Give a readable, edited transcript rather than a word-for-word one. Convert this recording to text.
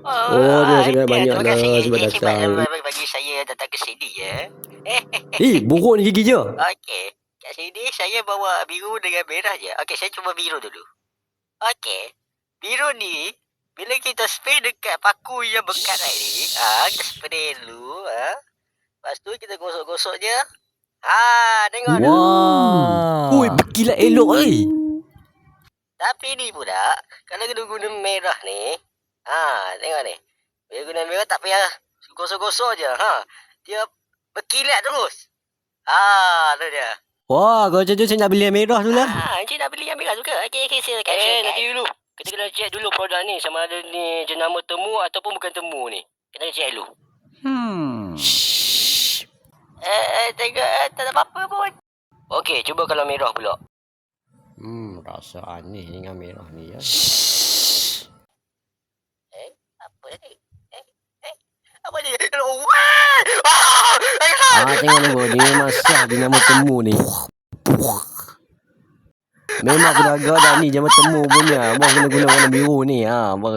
Oh, dia sangat Terima banyaklah kasih sebab datang. bagi saya datang ke sini ya. Buruk ni gigi je. Okey. Kat sini saya bawa biru dengan merah je. Okey, saya cuba biru dulu. Okey. Biru ni bila kita spray dekat paku yang bekat ni, kita spray dulu, Lepas tu kita gosok-gosok je. Tengok dah. Wah. Ui, berkilat elok oi. Tapi ni pula, kalau guna merah ni, tengok ni. Bila guna merah tak payah gosok-gosok je, Dia berkilat terus. Tu dia. Wah, kalau macam tu saya nak beli yang merah tu lah. Encik nak beli yang merah juga? Okey, silakan. Nanti dulu. Kita kena check dulu produk ni sama ada ni jenama temu ataupun bukan temu ni. Kita check dulu. Shh. Tengok, tak ada apa-apa pun. Okey, cuba kalau merah pula. Rasa aneh dengan merah ni ya. Apa ni? Apa ni? Tengok ni bro, dia masak jenama temu ni. Memang aku dah agak dah ni jenama temu punya. Abang kena guna warna biru ni. Abang